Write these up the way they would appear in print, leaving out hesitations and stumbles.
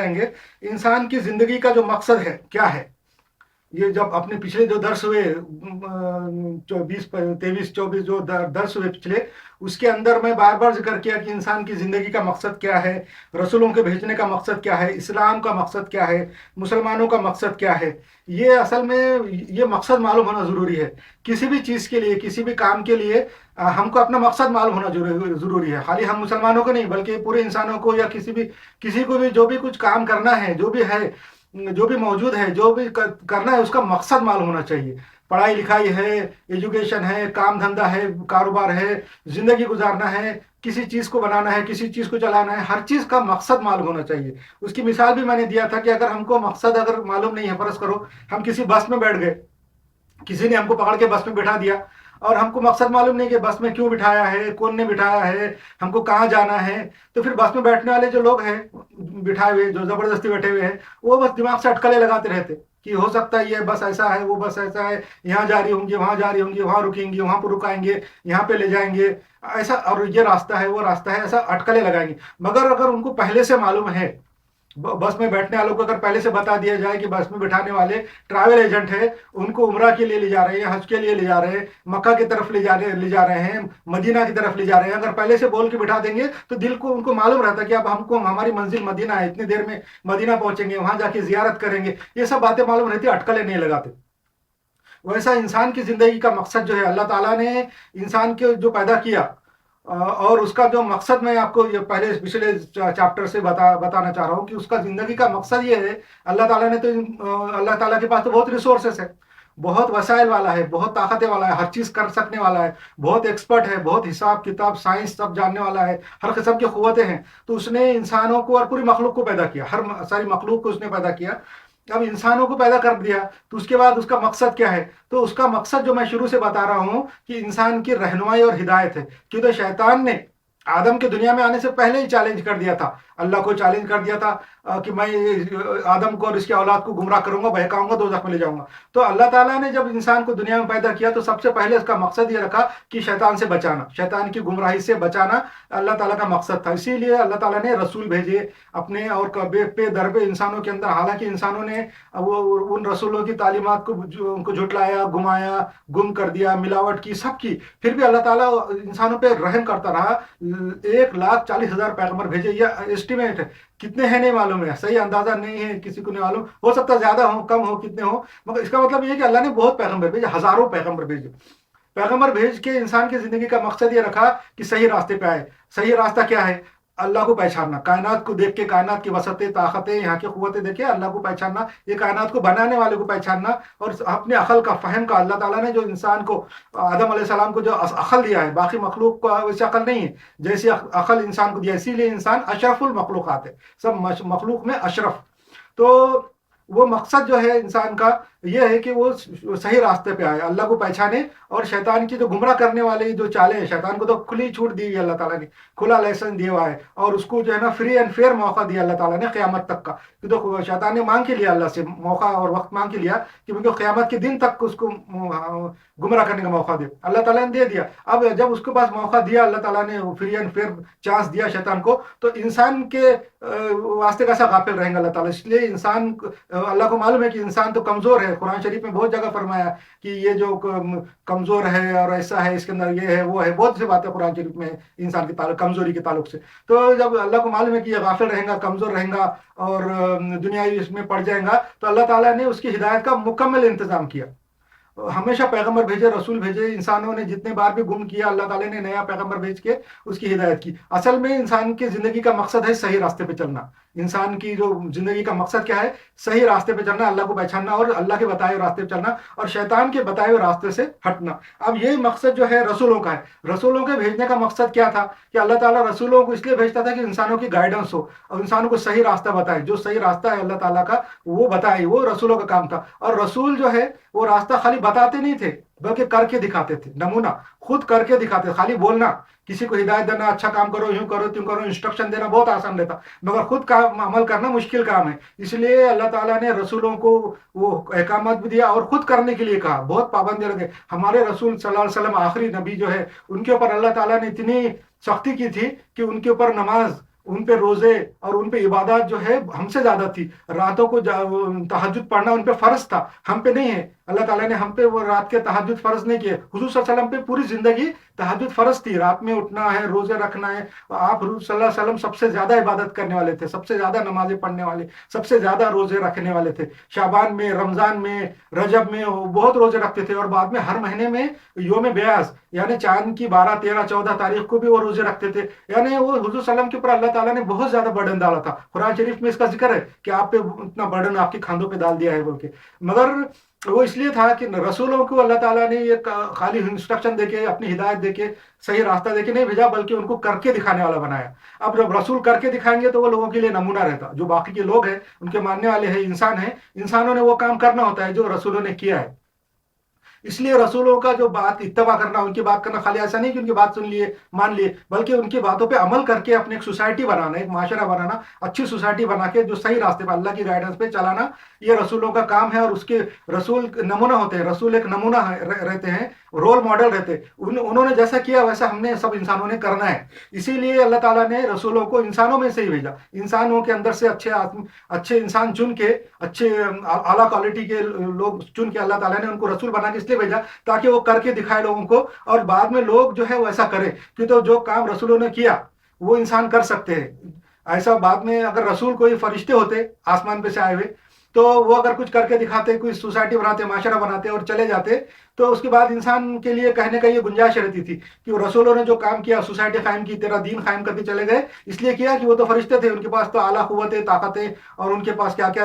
جائیں گے انسان کی زندگی کا جو مقصد ہے کیا ہے. یہ جب اپنے پچھلے جو درس ہوئے 23 24 جو درس ہوئے پچھلے، اس کے اندر میں بار بار ذکر کیا کہ انسان کی زندگی کا مقصد کیا ہے، رسولوں کے بھیجنے کا مقصد کیا ہے، اسلام کا مقصد کیا ہے، مسلمانوں کا مقصد کیا ہے. یہ اصل میں یہ مقصد معلوم ہونا ضروری ہے. کسی بھی چیز کے لیے، کسی بھی کام کے لیے ہم کو اپنا مقصد معلوم ہونا ضروری ہے. خالی ہم مسلمانوں کو نہیں بلکہ پورے انسانوں کو، یا کسی کو بھی جو بھی کچھ کام کرنا ہے، جو بھی ہے، جو بھی موجود ہے، جو بھی کرنا ہے، اس کا مقصد معلوم ہونا چاہیے. پڑھائی لکھائی ہے، ایجوکیشن ہے، کام دھندا ہے، کاروبار ہے، زندگی گزارنا ہے، کسی چیز کو بنانا ہے، کسی چیز کو چلانا ہے، ہر چیز کا مقصد معلوم ہونا چاہیے. اس کی مثال بھی میں نے دیا تھا کہ اگر ہم کو مقصد اگر معلوم نہیں ہے، فرض کرو ہم کسی بس میں بیٹھ گئے، کسی نے ہم کو پکڑ کے بس میں بٹھا دیا اور ہم کو مقصد معلوم نہیں کہ بس میں کیوں بٹھایا ہے، کون نے بٹھایا ہے، ہم کو کہاں جانا ہے. تو پھر بس میں بیٹھنے والے جو لوگ ہیں بٹھائے ہوئے، جو زبردستی بیٹھے ہوئے ہیں، وہ بس دماغ سے اٹکلے لگاتے رہتے کہ ہو سکتا ہے یہ بس ایسا ہے، وہ بس ایسا ہے، یہاں جا رہی ہوں گی، وہاں جا رہی ہوں گی، وہاں رکیں گی، وہاں پہ رکائیں گے، یہاں پہ لے جائیں گے، ایسا، اور یہ راستہ ہے، وہ راستہ ہے، ایسا اٹکلے لگائیں گے. مگر اگر ان کو پہلے سے معلوم ہے، بس میں بیٹھنے والوں کو اگر پہلے سے بتا دیا جائے کہ بس میں بٹھانے والے ٹریول ایجنٹ ہے، ان کو عمرہ کے لیے لے جا رہے ہیں، حج کے لیے لے جا رہے ہیں، مکہ کی طرف لے جا رہے ہیں، مدینہ کی طرف لے جا رہے ہیں، اگر پہلے سے بول کے بٹھا دیں گے تو دل کو ان کو معلوم رہتا کہ اب ہم کو ہماری منزل مدینہ ہے، اتنی دیر میں مدینہ پہنچیں گے، وہاں جا کے زیارت کریں گے. یہ سب باتیں معلوم رہتی، اٹکلے نہیں لگاتے. ویسا انسان کی زندگی کا مقصد جو ہے، اللہ تعالیٰ نے انسان کے جو پیدا کیا اور اس کا جو مقصد، میں آپ کو یہ پہلے پچھلے چیپٹر سے بتانا چاہ رہا ہوں کہ اس کا زندگی کا مقصد یہ ہے. اللہ تعالیٰ نے تو اللہ تعالیٰ کے پاس تو بہت ریسورسز ہے، بہت وسائل والا ہے، بہت طاقتیں والا ہے، ہر چیز کر سکنے والا ہے، بہت ایکسپرٹ ہے، بہت حساب کتاب سائنس سب جاننے والا ہے، ہر قسم کی قوتیں ہیں. تو اس نے انسانوں کو اور پوری مخلوق کو پیدا کیا، ہر ساری مخلوق کو اس نے پیدا کیا. اب انسانوں کو پیدا کر دیا تو اس کے بعد اس کا مقصد کیا ہے؟ تو اس کا مقصد جو میں شروع سے بتا رہا ہوں کہ انسان کی رہنمائی اور ہدایت ہے. کیونکہ شیطان نے آدم کے دنیا میں آنے سے پہلے ہی چیلنج کر دیا تھا، اللہ کو چیلنج کر دیا تھا کہ میں آدم کو اور اس کی اولاد کو گمراہ کروں گا، بہکاؤں گا، دوزخ میں لے جاؤں گا. تو اللہ تعالیٰ نے جب انسان کو دنیا میں پیدا کیا تو سب سے پہلے اس کا مقصد یہ رکھا کہ شیطان سے بچانا، شیطان کی گمراہی سے بچانا اللہ تعالیٰ کا مقصد تھا. اسی لیے اللہ تعالیٰ نے رسول بھیجے اپنے، اور پہ در پہ انسانوں کے اندر. حالانکہ انسانوں نے ان رسولوں کی تعلیمات کو جھٹلایا، گمایا، گم کر دیا، ملاوٹ کی، سب کی، پھر بھی اللہ تعالیٰ انسانوں پہ رحم کرتا رہا. 1,40,000 پیغمبر بھیجے. یہ اسٹیمیٹ ہے، کتنے ہیں نہیں معلوم ہے، صحیح اندازہ نہیں ہے، کسی کو نہیں معلوم، ہو سکتا ہے زیادہ ہو، کم ہو، کتنے ہو، مگر اس کا مطلب یہ ہے کہ اللہ نے بہت پیغمبر بھیجے، ہزاروں پیغمبر بھیجے. پیغمبر بھیج کے انسان کی زندگی کا مقصد یہ رکھا کہ صحیح راستے پہ آئے. صحیح راستہ کیا ہے؟ اللہ کو پہچاننا، کائنات کو دیکھ کے، کائنات کی وسعتیں، طاقتیں، یہاں کی قوتیں دیکھ کے اللہ کو پہچاننا، یہ کائنات کو بنانے والے کو پہچاننا، اور اپنے عقل کا، فہم کا. اللہ تعالیٰ نے جو انسان کو، آدم علیہ السلام کو جو عقل دیا ہے، باقی مخلوق کو ویسے عقل نہیں ہے جیسی عقل انسان کو دیا. اسی لیے انسان اشرف المخلوقات ہے، سب مخلوق میں اشرف. تو وہ مقصد جو ہے انسان کا یہ ہے کہ وہ صحیح راستے پہ آئے، اللہ کو پہچانے، اور شیطان کی جو گمراہ کرنے والے جو چالیں ہیں، شیطان کو تو کھلی چھوٹ دی ہوئی اللہ تعالیٰ نے، کھلا لائسنس دیا ہوا ہے، اور اس کو جو ہے نا فری اینڈ فیئر موقع دیا اللہ تعالیٰ نے قیامت تک کا. تو شیطان نے مانگ کے لیا اللہ سے موقع اور وقت، مانگ کے لیا کہ مجھے قیامت کے دن تک اس کو گمراہ کرنے کا موقع دے. اللہ تعالیٰ نے دے دیا. اب جب اس کے پاس موقع دیا اللہ تعالیٰ نے، فری اینڈ فیئر چانس دیا شیطان کو، تو انسان کے واسطے کیسا غافل رہیں گا اللہ تعالیٰ. اس لیے انسان، اللہ کو معلوم ہے کہ انسان تو کمزور ہے. قرآن شریف میں بہت جگہ فرمایا کہ یہ جو کمزور ہے اور ایسا ہے، اس کے اندر یہ ہے، وہ ہے، بہت سی باتیں قرآن شریف میں انسان کے تعلق، کمزوری کے تعلق سے. تو جب اللہ کو معلوم ہے کہ یہ غافل رہیں گا، کمزور رہیں گا، اور دنیاوی اس میں پڑ جائیں گا، تو اللہ تعالیٰ نے اس کی ہدایت کا مکمل انتظام کیا. ہمیشہ پیغمبر بھیجے، رسول بھیجے. انسانوں نے جتنے بار بھی گم کیا، اللہ تعالیٰ نے نیا پیغمبر بھیج کے اس کی ہدایت کی. اصل میں انسان کی زندگی کا مقصد ہے صحیح راستے پہ چلنا. انسان کی جو زندگی کا مقصد کیا ہے؟ صحیح راستے پہ چلنا، اللہ کو پہچاننا، اور اللہ کے بتائے ہوئے راستے پہ چلنا، اور شیطان کے بتائے ہوئے راستے سے ہٹنا. اب یہی مقصد جو ہے رسولوں کا ہے. رسولوں کے بھیجنے کا مقصد کیا تھا؟ کہ اللہ تعالیٰ رسولوں کو اس لیے بھیجتا تھا کہ انسانوں کی گائیڈنس ہو، اور انسانوں کو صحیح راستہ بتائے. جو صحیح راستہ ہے اللہ تعالیٰ کا، وہ بتائے، وہ رسولوں کا کام تھا. اور رسول جو ہے وہ راستہ خالی بتاتے نہیں تھے بلکہ کر کے دکھاتے تھے. نمونہ خود کر کے دکھاتے. خالی بولنا، کسی کو ہدایت دینا، اچھا کام کرو، یوں کرو، تیوں کرو، انسٹرکشن دینا بہت آسان رہتا، مگر خود کام عمل کرنا مشکل کام ہے. اس لیے اللہ تعالیٰ نے رسولوں کو وہ احکامات بھی دیا اور خود کرنے کے لیے کہا. بہت پابندی رکھے. ہمارے رسول صلی اللہ علیہ وسلم آخری نبی جو ہے، ان کے اوپر اللہ تعالیٰ نے اتنی سختی کی تھی کہ ان کے اوپر نماز उन पे रोजे और उन पे इबादत जो है हमसे ज्यादा थी। रातों को तहज्जुद पढ़ना उन पे फर्ज था, हम पे नहीं है। अल्लाह ताला ने हम पे वो रात के तहज्जुद फर्ज नहीं किए। हुजूर सल्लल्लाहु अलैहि वसल्लम पे पूरी जिंदगी तहज्जुद फर्ज थी, रात में उठना है, रोजे रखना है। आप हुजूर सल्लल्लाहु अलैहि वसल्लम सबसे ज्यादा इबादत करने वाले थे, सबसे ज्यादा नमाजें पढ़ने वाले, सबसे ज्यादा रोजे रखने वाले थे। शाबान में, रमजान में, रजब में वो बहुत रोजे रखते थे। और बाद में हर महीने में योम ब्यास यानी चांद की 12, 13, 14 तारीख को भी वो रोजे रखते थे। यानी वो हुजूर सल्लम के ऊपर अल्लाह ताला ने बहुत ज्यादा बर्डन डाला था। कुरान शरीफ में इसका जिक्र है कि आप पे इतना बर्डन आपके खांधों पे डाल दिया है बोल के। मगर वो इसलिए था कि रसूलों को अल्लाह ताला ने ये खाली इंस्ट्रक्शन देके, अपनी हिदायत देके, सही रास्ता देके नहीं भेजा, बल्कि उनको करके दिखाने वाला बनाया। अब जब रसूल करके दिखाएंगे तो वो लोगों के लिए नमूना रहता। जो बाकी के लोग हैं, उनके मानने वाले हैं, इंसान हैं, इंसानों ने वो काम करना होता है जो रसूलों ने किया है। इसलिए रसूलों का जो बात इत्तबा करना, उनकी बात करना, खाली ऐसा नहीं कि उनकी बात सुन लिए, मान लिए, बल्कि उनकी बातों पे अमल करके अपने एक सोसाइटी बनाना, एक माशरा बनाना, अच्छी सोसाइटी बना के जो सही रास्ते पर अल्लाह की गाइडेंस पे चलाना, ये रसूलों का काम है। और उसके रसूल नमूना होते हैं, रसूल एक नमूना रहते हैं, रोल मॉडल रहते हैं। उन्होंने जैसा किया वैसा हमने सब इंसानों ने करना है। इसीलिए अल्लाह ताला ने रसूलों को इंसानों में से ही भेजा। इंसानों के अंदर से अच्छे इंसान चुन के, अच्छे आला क्वालिटी के लोग चुन के अल्लाह ताला ने उनको रसूल बना के इसलिए भेजा ताकि वो करके दिखाए लोगों को, और बाद में लोग जो है वो ऐसा करें कि तो जो काम रसूलों ने किया वो इंसान कर सकते हैं। ऐसा बाद में अगर रसूल कोई फरिश्ते होते आसमान पे से आए हुए, तो वो अगर कुछ करके दिखाते, कोई सोसाइटी बनाते, माशरा बनाते और चले जाते, तो उसके बाद इंसान के लिए कहने का ये गुंजाइश रहती थी कि वो रसूलों ने जो काम किया, सोसाइटी कायम की, तेरा दीन कायम करके चले गए, इसलिए किया कि वो तो फरिश्ते थे, उनके पास तो आला कुव्वतें, ताकतें, और उनके पास क्या क्या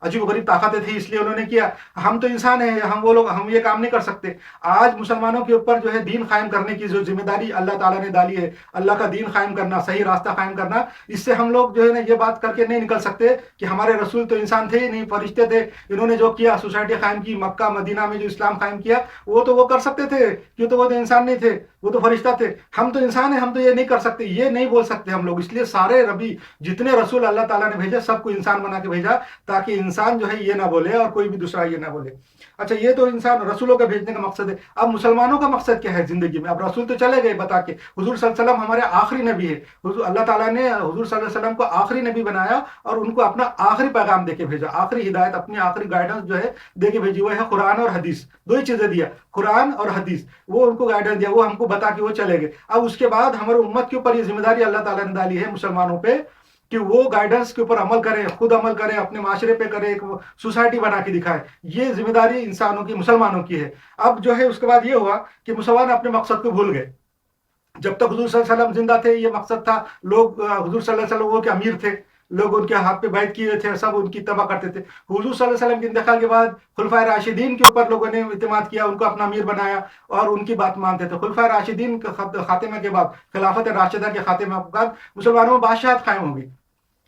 अजीब गरीब ताकतें थी, इसलिए उन्होंने किया। हम तो इंसान हैं, हम ये काम नहीं कर सकते। आज मुसलमानों के ऊपर जो है दीन कायम करने की जो जिम्मेदारी अल्लाह ताला ने डाली है, अल्लाह का दीन कायम करना, सही रास्ता कायम करना, इससे हम लोग जो है ना ये बात करके नहीं निकल सकते कि हमारे रसूल तो इंसान थे ही नहीं, फरिश्ते थे, इन्होंने जो किया, सोसाइटी कायम की, मक्का मदीना में जो इस्लाम कायम किया, वो कर सकते थे, क्यों? तो वो तो इंसान नहीं थे, वो तो फरिश्ता थे। हम तो इंसान है, हम तो ये नहीं कर सकते, ये नहीं बोल सकते हम लोग। इसलिए सारे रबी जितने रसूल अल्लाह ताला ने भेजे, सबको इंसान बना के भेजा, ताकि इंसान जो है ये ना बोले और कोई भी दूसरा ये ना बोले। अच्छा, ये तो इंसान रसूलों का भेजने का मकसद है। अब मुसलमानों का मकसद क्या है जिंदगी में? अब रसूल तो चले गए बता के, हुजूर सल्लल्लाहु अलैहि वसल्लम हमारे आखिरी नबी है। अल्लाह ताला ने हुजूर सल्लल्लाहु अलैहि वसल्लम को आखिरी नबी बनाया और उनको अपना आखिरी पैगाम देके भेजा, आखिरी हिदायत, अपनी आखिरी गाइडेंस जो है देके भेजी। वो है कुरान और हदीस, दो ही चीजें दिया, कुरान और हदीस, वो उनको गाइडेंस दिया, वो हमको बता के वो चले गए। अब उसके बाद हमारे उम्मत के ऊपर ये जिम्मेदारी अल्लाह ताला ने डाली है मुसलमानों पे कि वो गाइडेंस के ऊपर अमल करें, खुद अमल करें, अपने माशरे पे करें, एक सोसाइटी बना के दिखाएं। ये जिम्मेदारी इंसानों की, मुसलमानों की है। अब जो है उसके बाद ये हुआ कि मुसलमान अपने मकसद को भूल गए। जब तक हुजूर सल्लल्लाहु अलैहि वसल्लम जिंदा थे ये मकसद था, लोग हुजूर सल्लल्लाहु अलैहि वसल्लम वो के अमीर थे, लोग उनके हाथ पे बैत किए थे, सब उनकी तबाह करते थे। हुजूर सल्लल्लाहु अलैहि वसल्लम के इंतकाल के बाद खुलफाए राशिदीन के ऊपर लोगों ने इत्मीनान किया, उनको अपना अमीर बनाया और उनकी बात मानते थे। खुलफाए राशिदीन के खातिमा के बाद, खिलाफत राशिदा के खातिमा के बाद मुसलमानों में बादशाहत कायम होगी।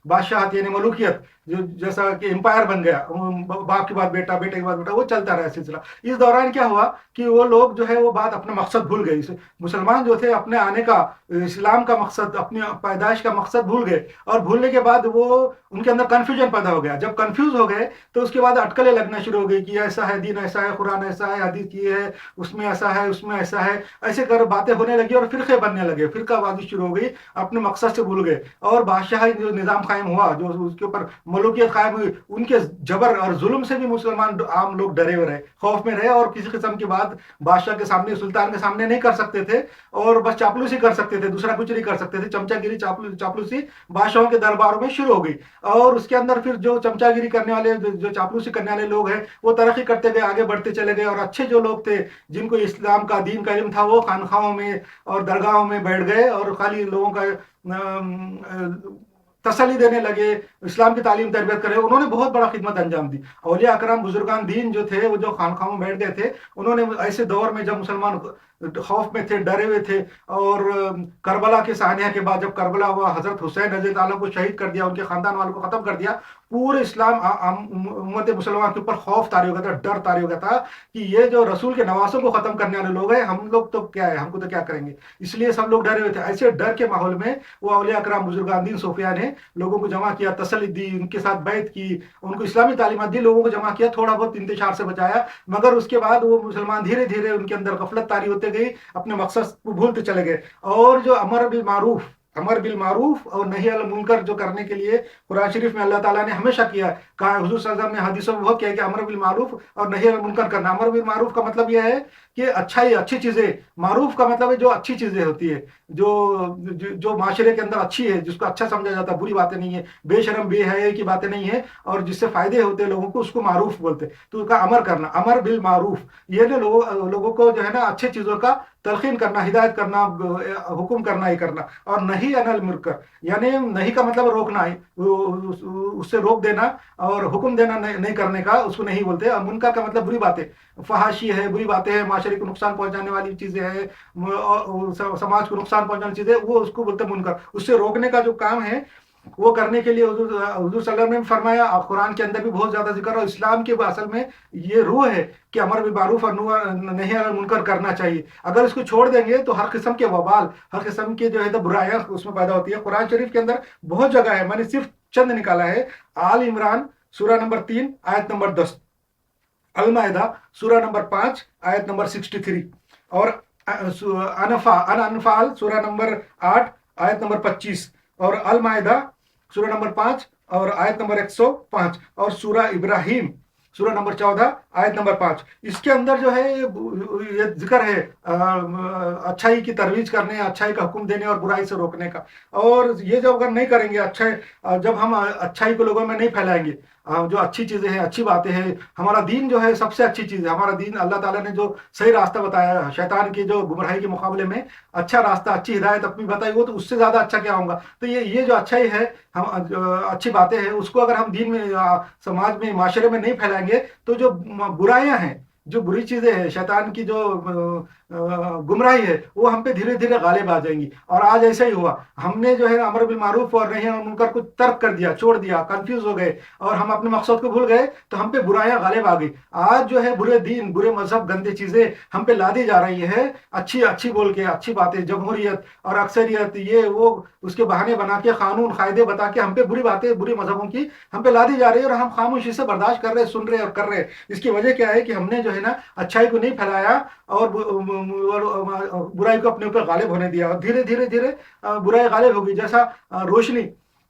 बादशाहत यानी मलूकियत, जो जैसा कि एम्पायर बन गया, बाप के बाद बेटा, बेटे के बाद बेटा, वो चलता रहा सिलसिला। इस दौरान क्या हुआ कि वो लोग जो है वो बात, अपना मकसद भूल गए। मुसलमान जो थे अपने आने का, इस्लाम का मकसद, अपनी पैदाइश का मकसद भूल गए, और भूलने के बाद वो उनके अंदर कन्फ्यूजन पैदा हो गया। जब कन्फ्यूज हो गए तो उसके बाद अटकलें लगना शुरू हो गई कि ऐसा है, दीन ऐसा है, कुरान ऐसा है, हदीस ये है, उसमें ऐसा है, उसमें ऐसा है, ऐसे कर बातें होने लगी और फिरके बनने लगे, फिरकाबाजी शुरू हो गई, अपने मकसद से भूल गए। और बादशाही जो निज़ाम कायम हुआ, जो उसके ऊपर मलूकियत कायम हुई, उनके जबर और जुल्म से भी मुसलमान आम लोग डरे हुए रहे, खौफ में रहे, और किसी किस्म की बात बादशाह के सामने, सुल्तान के सामने नहीं कर सकते थे, और बस चापलूसी कर सकते थे, दूसरा कुछ नहीं कर सकते थे। चमचागिरी, चापलूसी बादशाहों के दरबारों में शुरू हो गई। और उसके अंदर फिर जो चमचागिरी करने वाले, जो चापलूसी करने वाले लोग हैं, वो तरक्की करते गए, आगे बढ़ते चले गए, और अच्छे जो लोग थे, जिनको इस्लाम का, दीन का इल्म था, वो खानखाहों में और दरगाहों में बैठ गए और खाली लोगों का तसल्ली देने लगे, इस्लाम की तालीम तरबियत करे। उन्होंने बहुत बड़ा खिदमत अंजाम दी। औलिया अकराम, बुजुर्गान दीन जो थे, वो जो खानखाहों में बैठ गए थे, उन्होंने ऐसे दौर में जब मुसलमान खौफ में थे, डरे हुए थे, और करबला के सानिया के बाद जब करबला हुआ, हजरत हुसैन रज़ी अल्लाह को शहीद कर दिया, उनके खानदान वालों को खत्म कर दिया, पूरे इस्लाम उम्मत मुसलमान के ऊपर खौफ तारी हो गया था, डर तारी हो गया था कि ये जो रसूल के नवासों को खत्म करने वाले लोग हैं, हम लोग तो क्या है, हमको तो क्या करेंगे। इसलिए सब लोग डरे हुए थे। ऐसे डर के माहौल में वो औलिया अकराम, बुजुर्गान दीन, सूफिया ने लोगों को जमा किया, तसल्ली दी, उनके साथ बैत की, उनको इस्लामी तालीमात दी, लोगों को जमा किया, थोड़ा बहुत इंतशार से बचाया। मगर उसके बाद वो मुसलमान धीरे धीरे उनके अंदर गफलत तारी होते गई, अपने मकसद को भूलते चले गए। और जो अमर बिल मारूफ अमर बिल मारूफ और नही अनिल मुनकर जो करने के लिए कुरान शरीफ में अल्लाह ताला ने हमेशा किया है। कहा हुजूर सल्लल्लाहु अलैहि वसल्लम ने हदीसों में बहुत किया है कि अमर बिल मारूफ और नही अनिल मुनकर करना। अमर बिल मारूफ का मतलब यह है कि अच्छाई, अच्छी चीजें, मारूफ का मतलब है जो अच्छी चीजें होती है, जो माशरे के अंदर अच्छी है, जिसको अच्छा समझा जाता है, बुरी बातें नहीं है, बेशरम बेहयाई की बातें नहीं है, और जिससे फायदे होते हैं लोगों को, उसको मारूफ बोलते हैं। तो उसका अमर करना, अमर बिल मारूफ, ये जो लोगों को जो है ना अच्छी चीजों का तलखीन करना, हिदायत करना, हुक्म करना ही करना। और नहीं अनिल मुनकर, यानी नहीं का मतलब रोकना है, उससे रोक देना और हुक्म देना नहीं करने का, उसको नहीं बोलते। और मुनकर का मतलब बुरी बातें, फहाशी है, बुरी बातें हैं, माशरे को नुकसान पहुंचाने वाली चीजें हैं, और समाज को नुकसान पहुंचाने चीजें, वो उसको बोलते हैं मुनकर। उससे रोकने का जो काम है वो करने के लिए हुजूर सल्लल्लाहु अलैहि वसल्लम ने फरमाया। और कुरान के अंदर भी बहुत ज्यादा जिक्र है। इस्लाम के असल में ये रूह है कि अमर बिल मारूफ और नही अनिल मुनकर करना चाहिए। अगर इसको छोड़ देंगे तो हर किस्म के वबाल, हर किस्म के जो है तो बुराइयां उसमें पैदा होती है। कुरान शरीफ के अंदर बहुत जगह है, मैंने सिर्फ चंद निकाला है। आल इमरान सूरह नंबर 3 आयत नंबर 10, अल माइदा सूरह नंबर 5 आयत नंबर 63, और अनफाल सूरह नंबर 8 आयत नंबर 25, और अल माइदा सूरह नंबर 5 और आयत नंबर 105, और सूरह इब्राहिम सूरह नंबर 14 आयत नंबर 5। इसके अंदर जो है ये जिक्र है अच्छाई की तरवीज करने, अच्छाई का हुक्म देने और बुराई से रोकने का। और ये जो अगर नहीं करेंगे, अच्छा जब हम अच्छाई को लोगों में नहीं फैलाएंगे, जो अच्छी चीजें हैं, अच्छी बातें हैं, हमारा दीन जो है सबसे अच्छी चीज है। हमारा दीन, अल्लाह ताला ने जो सही रास्ता बताया है, शैतान की जो गुमराही के मुकाबले में अच्छा रास्ता, अच्छी हिदायत अपनी बताई, वो तो उससे ज्यादा अच्छा क्या होगा। तो ये जो अच्छाई है, हम अच्छी बातें हैं, उसको अगर हम दीन में, समाज में, माशरे में नहीं फैलाएंगे, तो जो बुराइयां हैं, जो बुरी चीजें हैं, शैतान की जो गुमराही है, वो हम पे धीरे धीरे गालिब आ जाएंगी। और आज ऐसा ही हुआ, हमने जो है अमर बिल मारूफ और नही अनिल मुनकर को तर्क कर दिया, छोड़ दिया, कंफ्यूज हो गए, और हम अपने मकसद को भूल गए, तो हम पे बुराइयां गालिब आ गई। आज जो है बुरे दीन, बुरे मजहब, गंदी चीजें हम पे लादी जा रही है, अच्छी अच्छी बोल के, अच्छी बातें, जमहूरियत और अक्सरियत, ये वो उसके बहाने बना के, कानून कायदे बता के हम पे बुरी बातें, बुरी मजहबों की हम पे लादी जा रही है, और हम खामोशी से बर्दाश्त कर रहे, सुन रहे और कर रहे। इसकी वजह क्या है कि हमने जो है ना अच्छाई को नहीं फैलाया, और बुराई को अपने ऊपर गालिब होने दिया, और धीरे धीरे धीरे बुराई गालिब होगी। जैसा रोशनी,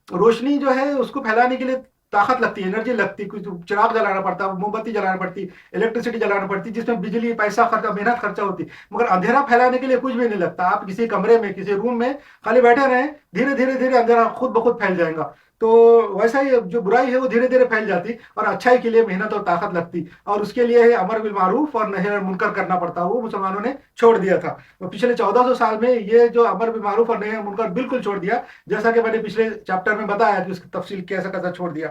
रोशनी जो है उसको फैलाने के लिए ताकत लगती है, एनर्जी लगती, कुछ चिराग जलाना पड़ता, मोमबत्ती जलाना पड़ती, इलेक्ट्रिसिटी जलाना पड़ती, जिसमें बिजली, पैसा खर्चा, मेहनत खर्चा होती। मगर अंधेरा फैलाने के लिए कुछ भी नहीं लगता। आप किसी कमरे में, किसी रूम में खाली बैठे रहें, धीरे धीरे धीरे अंधेरा खुद ब खुद फैल जाएगा। तो वैसा ही जो बुराई है वो धीरे धीरे फैल जाती, और अच्छाई के लिए मेहनत और ताकत लगती, और उसके लिए अमर बिल मारूफ और नही अनिल मुनकर करना पड़ता। वो मुसलमानों ने छोड़ दिया था। तो पिछले 1400 साल में ये जो अमर बिल मारूफ और नही अनिल मुनकर बिल्कुल छोड़ दिया, जैसा कि मैंने पिछले चैप्टर में बताया कि उसकी तफसील कैसा कैसा छोड़ दिया।